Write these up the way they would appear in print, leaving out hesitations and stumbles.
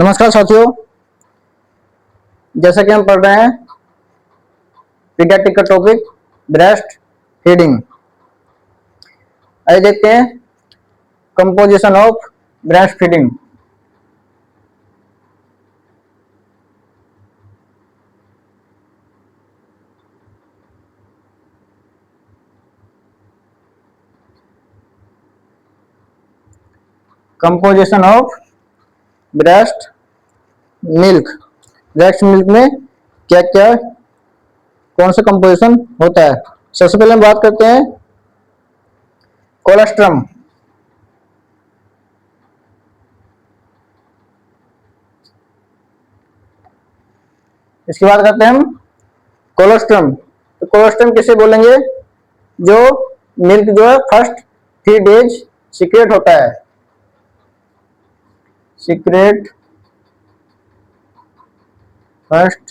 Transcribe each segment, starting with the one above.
नमस्कार साथियों, जैसा कि हम पढ़ रहे हैं पीडियाट्रिक का टॉपिक ब्रेस्ट फीडिंग। आइए देखते हैं composition of breast feeding. Composition of breast milk. Breast milk में क्या क्या कौन सा कंपोजिशन होता है। सबसे पहले हम बात करते हैं कोलेस्ट्रम। इसकी बात करते हैं हम कोलेस्ट्रम। तो कोलेस्ट्रम किसे बोलेंगे? जो मिल्क जो है फर्स्ट 3 डेज सीक्रेट होता है, सीक्रेट फर्स्ट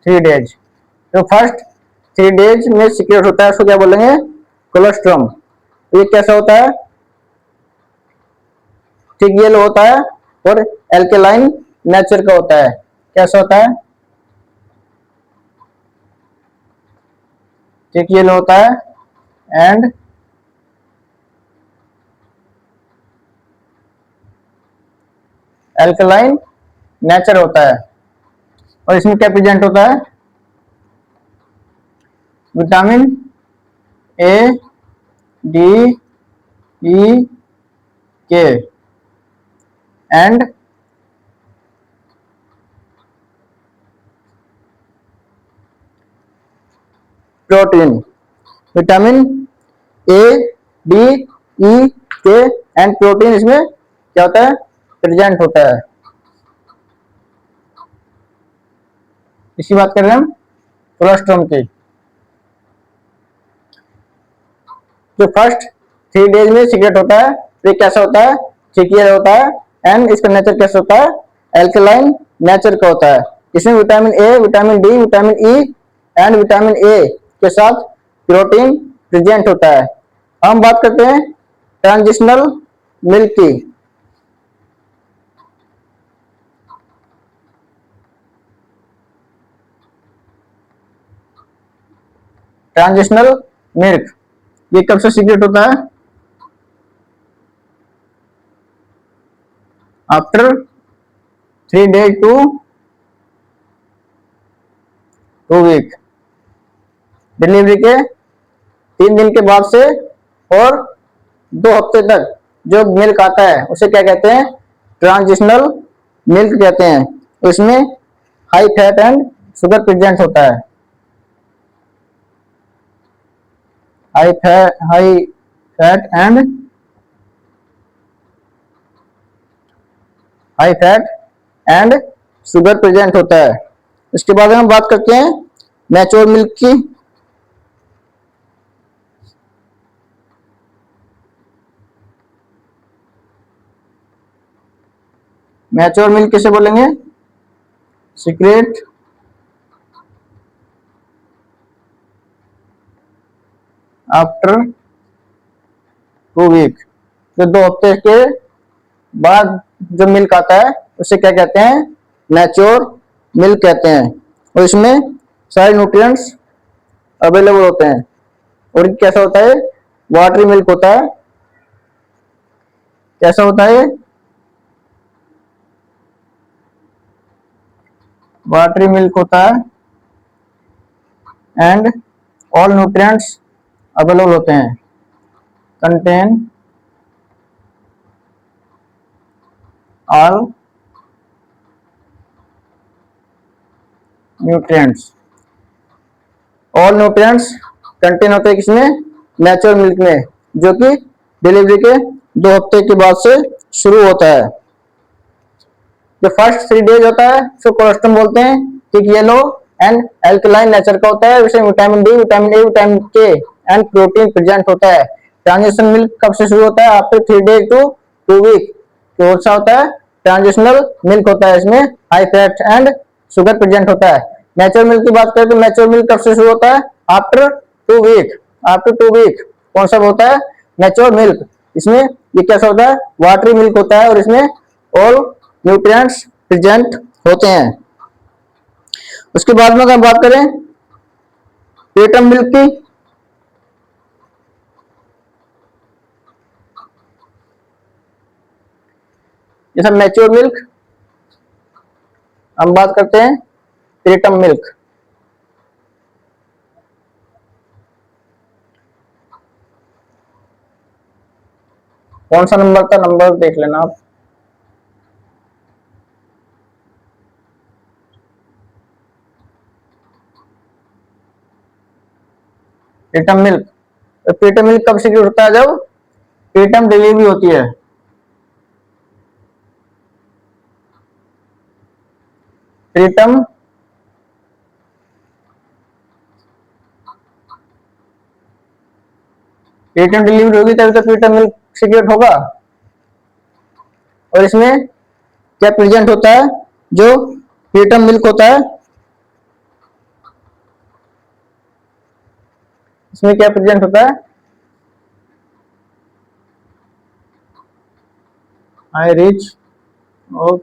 3 डेज। तो फर्स्ट 3 डेज में सीक्रेट होता है, उसको क्या बोलेंगे? कोलेस्ट्रम। ये कैसा होता है? थिक येलो होता है और एल्केलाइन नेचर का होता है। कैसा होता है? थिक येलो होता है एंड एल्केलाइन नेचर होता है। और इसमें क्या प्रेजेंट होता है? Vitamin A, D, E, K and protein. Vitamin A, D, E, K and protein इसमें क्या होता है? प्रेजेंट होता है। इसी बात कर रहे हैं हम कोलेस्ट्रम की। जो फर्स्ट 3 डेज में सीक्रेट होता है, ये कैसा होता है? थिक होता है एंड इसका नेचर कैसा होता है? एल्कलाइन नेचर का होता है। इसमें vitamin A, vitamin D, vitamin E and vitamin A के साथ प्रोटीन प्रेजेंट होता है। हम बात करते हैं ट्रांजिशनल मिल्क की। ट्रांजिशनल मिल्क ये कब से सीक्रेट होता है? After 3 days to 2 week। Delivery के 3 दिन के बाद से और 2 हफ्ते तक जो मिल्क आता है उसे क्या कहते हैं? ट्रांजिशनल मिल्क कहते हैं। इसमें high fat and sugar present होता है। High fat and sugar present होता है। इसके बाद हम बात करते हैं मैच्योर मिल्क की। मैच्योर मिल्क किसे बोलेंगे? Secret after 2 week। जो 2 हफ्ते के बाद जो मिल्क आता है उसे क्या कहते हैं? मैच्योर मिल्क कहते हैं। और इसमें सारे न्यूट्रिएंट्स अवेलेबल होते हैं। और कैसा होता है? वाटरी मिल्क होता है। कैसा होता है? वाटरी मिल्क होता है एंड ऑल न्यूट्रिएंट्स अवेलेबल होते हैं। Contain all nutrients. All nutrients contain होते हैं किसमें? नेचुरल मिल्क में, जो कि डिलीवरी के 2 हफ्ते के बाद से शुरू होता है। जो फर्स्ट 3 डेज होता है उसको कोलेस्ट्रम बोलते हैं। Thick yellow and alkaline nature का होता है। इसमें vitamin D, vitamin A, vitamin के एंड प्रोटीन प्रेजेंट होता है। ट्रांजिशन मिल्क कब से शुरू होता है? After 3 days to 2 week। कौन सा होता है? ट्रांजिशनल मिल्क होता है। इसमें high fat and sugar present होता है। नेचुरल मिल्क की बात करें तो नेचुरल मिल्क कब से शुरू होता है? After 2 week। आफ्टर 2 week कौन सा होता है? Natural milk. इसमें ये कैसा होता है, वाटरी मिल्क होता है और इसमें ऑल न्यूट्रिएंट्स प्रेजेंट होते हैं। उसके बाद में अगर बात करें प्रीटर्म मिल्क की, जैसा मैच्योर मिल्क, हम बात करते हैं प्रीटर्म मिल्क। कौन सा नंबर का, नंबर देख लेना आप। प्रीटर्म मिल्क, प्रीटर्म मिल्क कब सिक्योर होता है, जब प्रीटर्म डिलीवरी होती है। प्रीटर्म प्रीटर्म डिलीवरी होगी तभी तो प्रीटर्म मिल्क सिक्योर होगा। और इसमें क्या प्रेजेंट होता है, जो प्रीटर्म मिल्क होता है इसमें क्या प्रेजेंट होता है, high rich of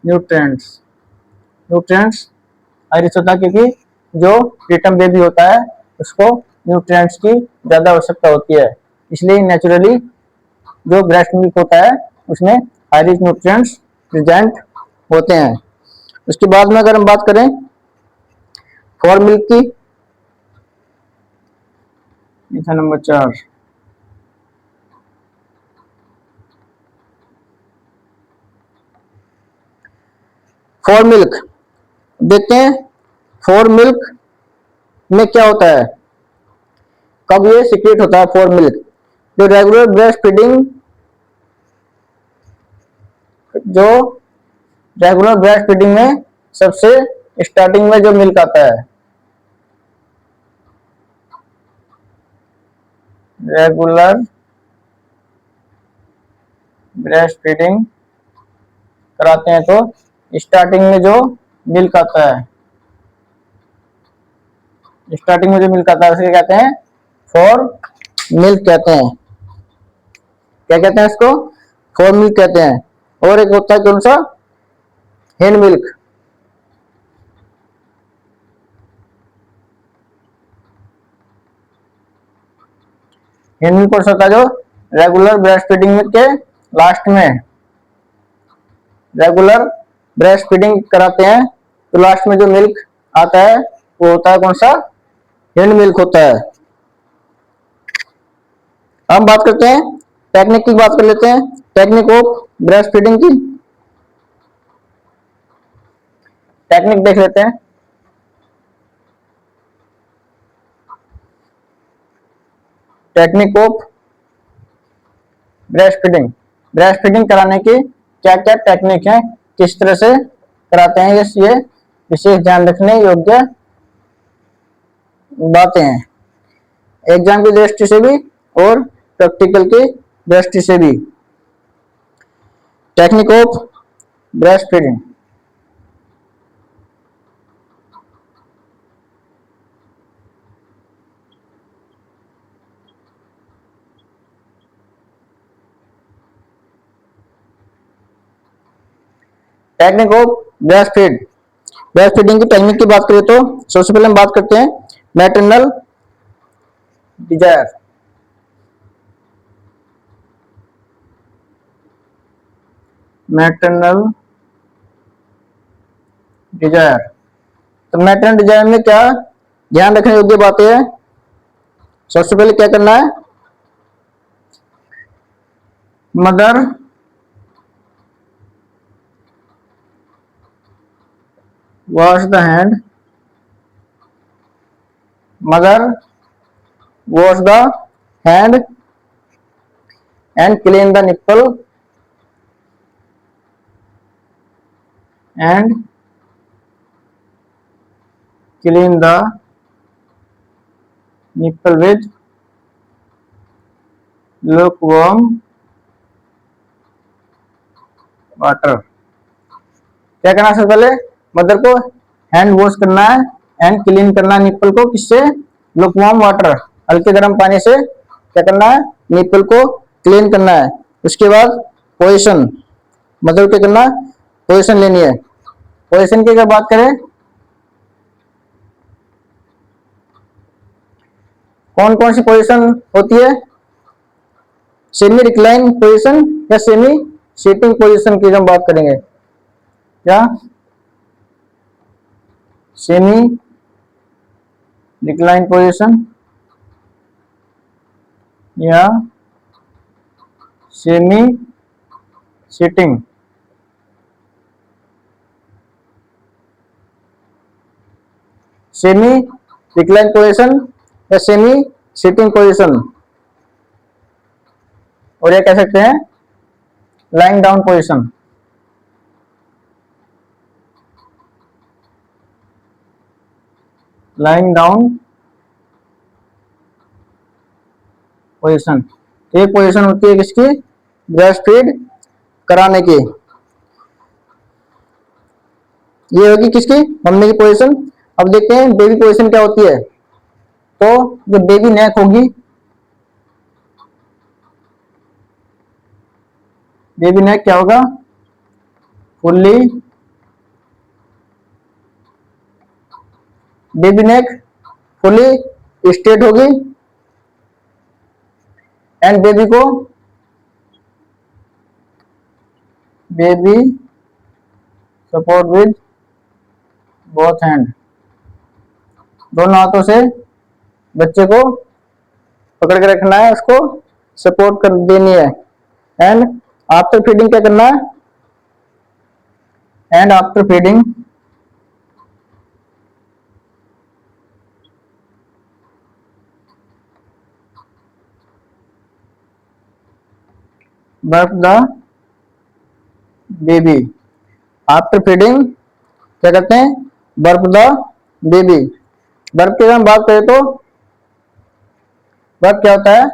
nutrients. Nutrients high rich होता है क्योंकि जो प्रीटर्म बेबी होता है उसको न्यूट्रिएंट्स की ज्यादा आवश्यकता होती है, इसलिए नेचुरली जो ब्रेस्ट मिल्क होता है उसमें हाई रिच न्यूट्रिएंट्स प्रेजेंट होते हैं। उसके बाद में अगर हम बात करें फॉर मिल्क की, नंबर 4, फॉर मिल्क देखते हैं। फॉर मिल्क में क्या होता है, कब ये सीक्रेट होता है फॉर मिल्क, जो रेगुलर ब्रेस्ट फीडिंग, जो रेगुलर ब्रेस्ट फीडिंग में सबसे स्टार्टिंग में जो मिल्क आता है, रेगुलर ब्रेस्ट फीडिंग कराते हैं तो स्टार्टिंग में जो मिल्क आता है, स्टार्टिंग में जो मिल्क आता है उसे कहते हैं फॉर मिल्क कहते हैं। क्या कहते हैं इसको, फॉर मिल्क कहते हैं। और एक होता है कौन सा, हिंड मिल्क। हिंड मिल्क कौन सा होता है, जो रेगुलर ब्रेस्ट फीडिंग के लास्ट में, रेगुलर ब्रेस्ट फीडिंग कराते हैं तो लास्ट में जो मिल्क आता है वो होता है कौन सा, हिंड मिल्क होता है। हम बात करते हैं टेक्निक की, बात कर लेते हैं टेक्निक ऑफ ब्रेस्ट फीडिंग की। टेक्निक देख लेते हैं। Technique of breast feeding, breast feeding कराने की क्या क्या टेक्निक है, किस तरह से कराते हैं, ये विशेष ध्यान रखने योग्य बातें हैं, एग्जाम की दृष्टि से भी और प्रैक्टिकल की दृष्टि से भी। Technique of breast feeding, technique of breast feed, breast feeding की टेक्निक की बात करें तो सबसे पहले हम बात करते हैं मैटरनल डिजायर। मैटरनल डिजायर, तो मैटरनल डिजायर में क्या ध्यान रखने योग्य बातें हैं। सबसे पहले क्या करना है, mother wash the hand, mother wash the hand and clean the nipple and clean the nipple with lukewarm water। क्या करना है, सबसे पहले मदर को हैंड वॉश करना है एंड क्लीन करना है निप्पल को, किससे, लुकवार्म वाटर, हल्के गर्म पानी से क्या करना है, निपल को क्लीन करना है। उसके बाद पोजीशन, मतलब क्या करना, पोजीशन लेनी है। पोजीशन की अगर बात करें, कौन कौन सी पोजीशन होती है, सेमी रिक्लाइन पोजीशन या सेमी सीटिंग पोजीशन की हम बात करेंगे। क्या सेमी रिक्लाइन पोजीशन या semi sitting. Semi recline position या सेमी सीटिंग पोजीशन, और ये कह सकते हैं lying down position. Lying down position, एक पोजीशन होती है किसकी, ब्रेस्ट फीड कराने की। ये होगी किसकी, मम्मी की पोजीशन। अब देखते हैं बेबी पोजीशन क्या होती है। तो जो बेबी नेक होगी, बेबी नेक क्या होगा, फुल्ली, बेबी नेक फुल्ली स्ट्रेट होगी एंड बेबी को, baby support with both hand, दोनों हाथों से बच्चे को पकड़ के रखना है, उसको सपोर्ट कर देनी है। एंड आफ्टर फीडिंग क्या करना है, एंड आफ्टर फीडिंग बर्फ द बेबी। आफ्टर फीडिंग क्या करते हैं, बर्फ द बेबी। बर्फ की हम बात करें तो बर्फ क्या होता है,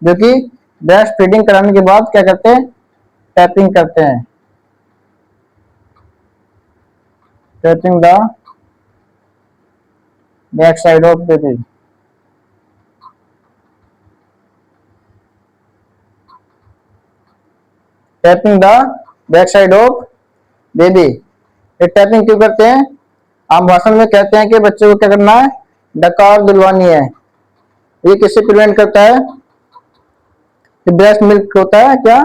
जो कि ब्रेस्ट फीडिंग कराने के बाद क्या करते हैं, टैपिंग करते हैं, tapping the back side of baby. Tapping the back side of baby. ये टैपिंग क्यों करते हैं, आम भाषण में कहते हैं कि बच्चे को क्या करना है, डकार दिलवानी है। ये किससे प्रिवेंट करता है, ब्रेस्ट मिल्क होता है क्या,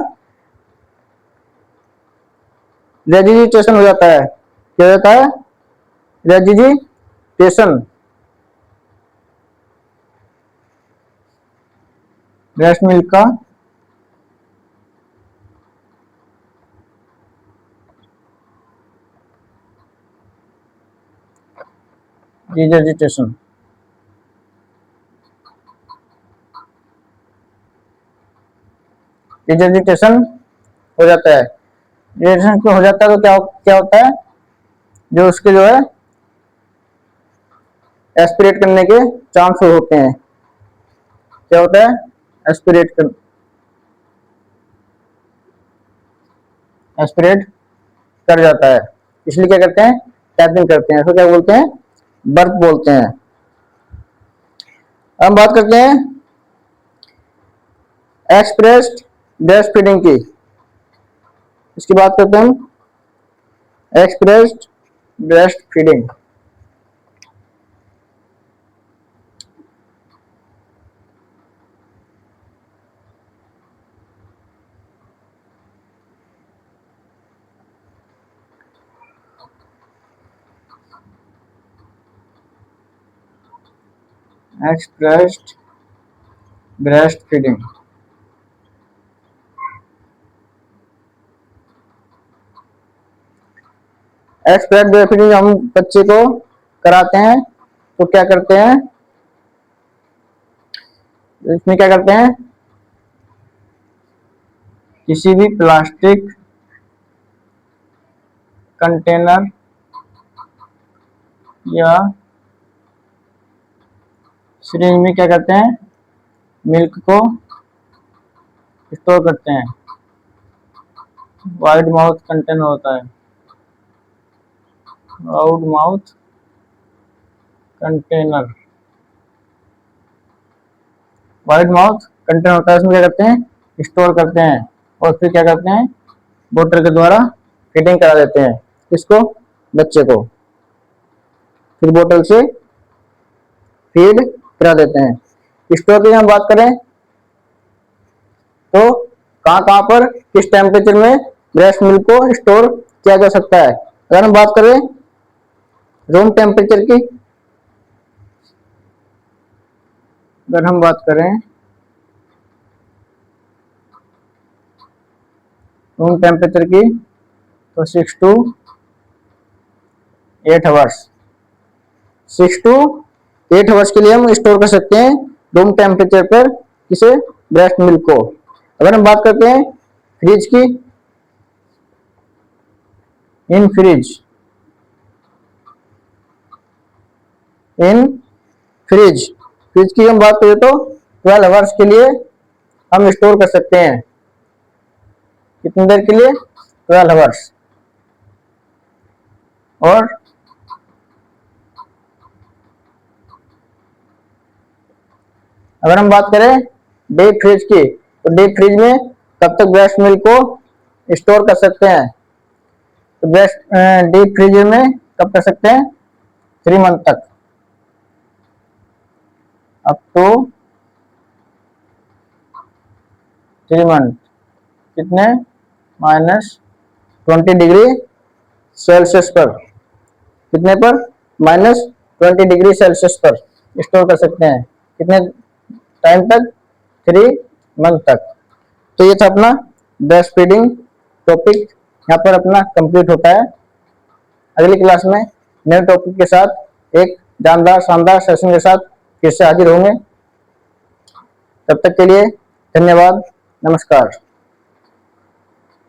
रेजिजिटेशन हो जाता है। क्या होता है, रेजिजिटेशन, ब्रेस्ट मिल्क का रेजिजिटेशन। रेजिजिटेशन हो जाता है। रेजिजिटेशन क्यों हो जाता है, तो क्या क्या होता है, जो उसके जो है एस्पिरेट करने के चांस होते हैं। क्या होता है, एस्पिरेट कर जाता है, इसलिए क्या करते हैं, टैपिंग करते हैं। इसको क्या बोलते हैं, बर्फ बोलते हैं। हम बात करते हैं एक्सप्रेस्ड ब्रेस्ट फीडिंग की। इसकी बात करते हैं हम, expressed breast feeding. Expressed breast feeding, expressed breast feeding हम बच्चे को कराते हैं तो क्या करते हैं, इसमें क्या करते हैं, किसी भी प्लास्टिक कंटेनर या सिरिंज में क्या करते हैं, मिल्क को स्टोर करते हैं। वाइड माउथ कंटेनर होता है, wide mouth container. Valid mouth container होता है, उसमें क्या करते हैं, स्टोर करते हैं और फिर क्या करते हैं, बोतल के द्वारा फीडिंग करा देते हैं, किसको, बच्चे को, फिर बोतल से फीड करा देते हैं। स्टोर की हम बात करें तो कहां कहां पर किस टेम्परेचर में ब्रेस्ट मिल्क को स्टोर किया जा सकता है। अगर हम बात करें रूम टेम्परेचर की, अगर हम बात करें रूम टेम्परेचर की तो 6 to 8 आवर्स, 6 to 8 आवर्स के लिए हम स्टोर कर सकते हैं रूम टेम्परेचर पर किसे, ब्रेस्ट मिल्क को। अगर हम बात करते हैं फ्रिज की, इन फ्रिज, इन फ्रिज, फ्रिज की हम बात करें तो 12 आवर्स के लिए हम स्टोर कर सकते हैं, कितनी देर के लिए, 12 आवर्स। और अगर हम बात करें डीप फ्रिज की, तो डीप फ्रिज में कब तक ब्रेस्ट मिल्क को स्टोर कर सकते हैं, तो ब्रेस्ट डीप फ्रिज में कब कर सकते हैं, 3 मंथ तक, अप टू 3 मंथ, कितने, -20 डिग्री सेल्सियस पर, कितने पर, -20 डिग्री सेल्सियस पर स्टोर कर सकते हैं, कितने टाइम तक, 3 मंथ तक। तो ये था अपना ब्रेस्ट फीडिंग टॉपिक, यहाँ पर अपना कंप्लीट होता है। अगली क्लास में नए टॉपिक के साथ एक जानदार शानदार सेशन के साथ फिर से हाजिर होंगे। तब तक के लिए धन्यवाद, नमस्कार।